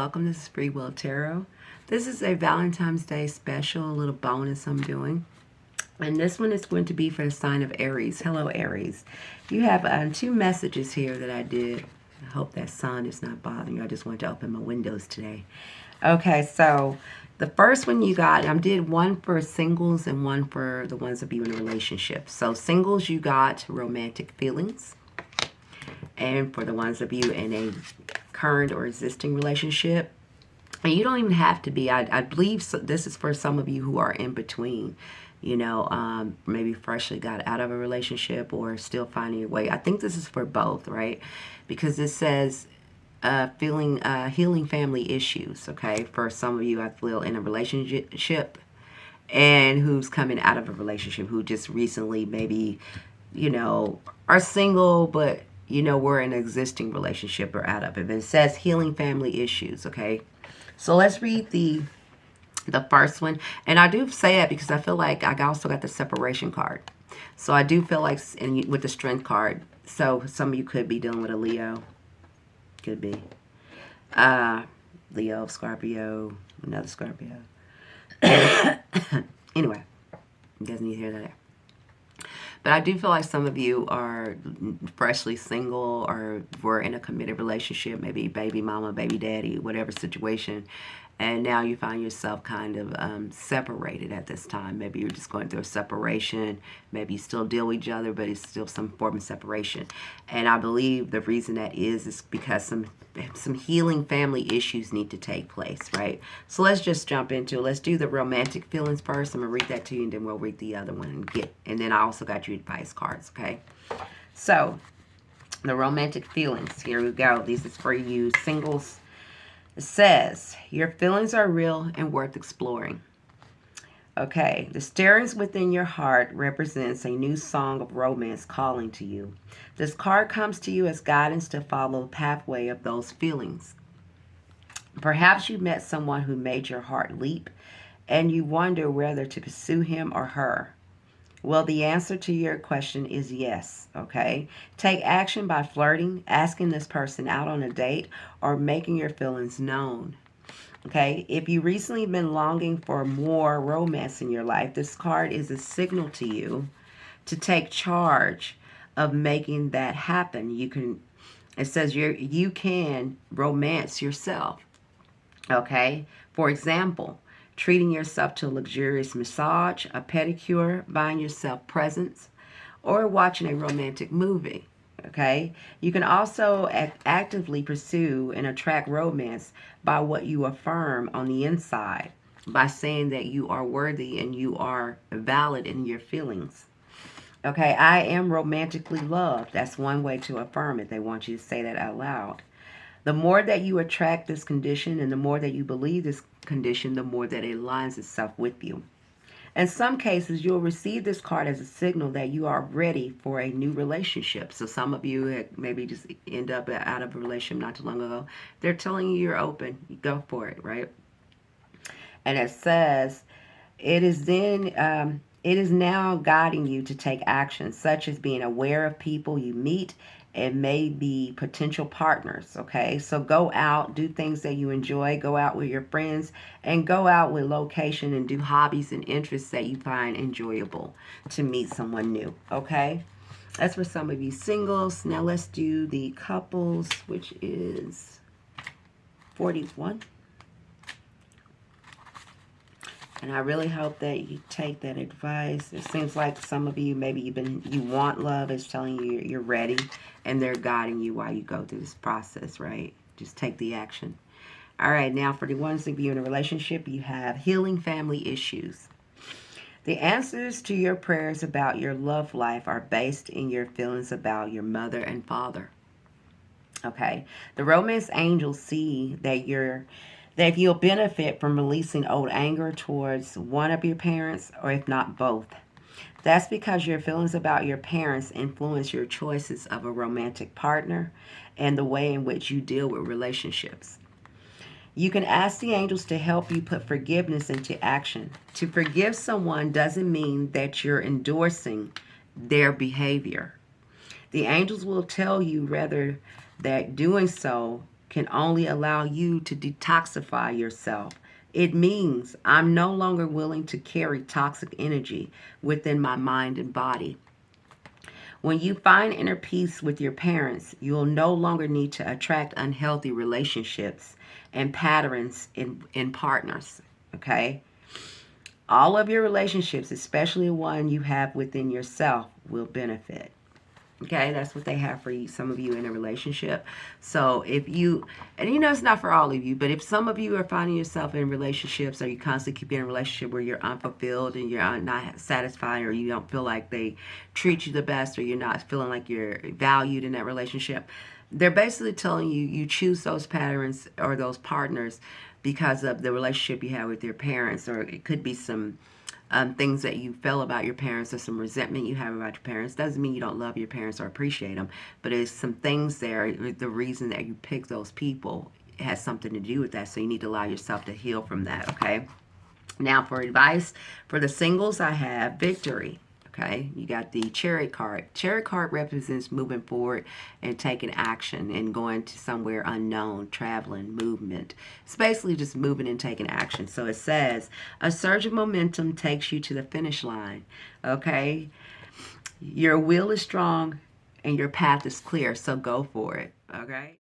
welcome. This is Freewill Tarot. This is a Valentine's Day special, a little bonus I'm doing. And this one is going to be for the sign of Aries. Hello, Aries. You have two messages here that I did. I hope that sun is not bothering you. I just wanted to open my windows today. Okay, so the first one you got, I did one for singles and one for the ones of you in a relationship. So singles, you got romantic feelings. And for the ones of you in a current or existing relationship, and you don't even have to be, I believe this is for some of you who are in between, you know, maybe freshly got out of a relationship or still finding your way. I think this is for both, right? Because it says healing family issues, okay? For some of you, I feel in a relationship and who's coming out of a relationship, who just recently maybe, you know, are single, but you know, we're in an existing relationship or out of it. But it says healing family issues, okay? So let's read the first one. And I do say that because I feel like I also got the separation card. So I do feel like, and with the strength card, so some of you could be dealing with a Leo. Could be. Leo, Scorpio, another Scorpio. Anyway, doesn't need to hear that. But I do feel like some of you are freshly single or were in a committed relationship, maybe baby mama, baby daddy, whatever situation. And now you find yourself kind of separated at this time. Maybe you're just going through a separation. Maybe you still deal with each other, but it's still some form of separation. And I believe the reason that is because some healing family issues need to take place, right? So let's just jump into it. Let's do the romantic feelings first. I'm going to read that to you, and then we'll read the other one. And then I also got you advice cards, okay? So the romantic feelings. Here we go. This is for you singles. It says, your feelings are real and worth exploring. Okay, the stirrings within your heart represents a new song of romance calling to you. This card comes to you as guidance to follow the pathway of those feelings. Perhaps you met someone who made your heart leap, and you wonder whether to pursue him or her. Well, the answer to your question is yes, okay? Take action by flirting, asking this person out on a date, or making your feelings known, okay? If you recently been longing for more romance in your life, this card is a signal to you to take charge of making that happen. It says you can romance yourself, okay? For example, treating yourself to a luxurious massage, a pedicure, buying yourself presents, or watching a romantic movie, okay? You can also actively pursue and attract romance by what you affirm on the inside, by saying that you are worthy and you are valid in your feelings. Okay, I am romantically loved. That's one way to affirm it. They want you to say that out loud. The more that you attract this condition and the more that you believe this condition, the more that it aligns itself with you. In some cases, you'll receive this card as a signal that you are ready for a new relationship. So some of you had maybe just end up out of a relationship not too long ago. They're telling you you're open. You go for it, right? And it says, it is now guiding you to take action, such as being aware of people you meet and may be potential partners, okay? So go out, do things that you enjoy, go out with your friends, and go out with location and do hobbies and interests that you find enjoyable to meet someone new, okay? That's for some of you singles. Now let's do the couples, which is 41. And I really hope that you take that advice. It seems like some of you, maybe you want love, is telling you you're ready, and they're guiding you while you go through this process, right? Just take the action. All right, now for the ones of you in a relationship, you have healing family issues. The answers to your prayers about your love life are based in your feelings about your mother and father. Okay, the romance angels see that if you'll benefit from releasing old anger towards one of your parents, or if not both. That's because your feelings about your parents influence your choices of a romantic partner and the way in which you deal with relationships. You can ask the angels to help you put forgiveness into action. To forgive someone doesn't mean that you're endorsing their behavior. The angels will tell you rather that doing so can only allow you to detoxify yourself. It means I'm no longer willing to carry toxic energy within my mind and body. When you find inner peace with your parents, you will no longer need to attract unhealthy relationships and patterns in partners. Okay? All of your relationships, especially one you have within yourself, will benefit. Okay, that's what they have for you, some of you in a relationship. So if you, and you know it's not for all of you, but if some of you are finding yourself in relationships, or you constantly keep in a relationship where you're unfulfilled and you're not satisfied, or you don't feel like they treat you the best, or you're not feeling like you're valued in that relationship, they're basically telling you you choose those patterns or those partners because of the relationship you have with your parents, or it could be some things that you feel about your parents, or some resentment you have about your parents. Doesn't mean you don't love your parents or appreciate them, but it's some things there. The reason that you pick those people has something to do with that, so you need to allow yourself to heal from that. Okay, now for advice for the singles, I have victory. Okay, you got the Chariot card. Chariot card represents moving forward and taking action and going to somewhere unknown, traveling, movement. It's basically just moving and taking action. So it says, a surge of momentum takes you to the finish line. Okay, your will is strong and your path is clear, so go for it. Okay.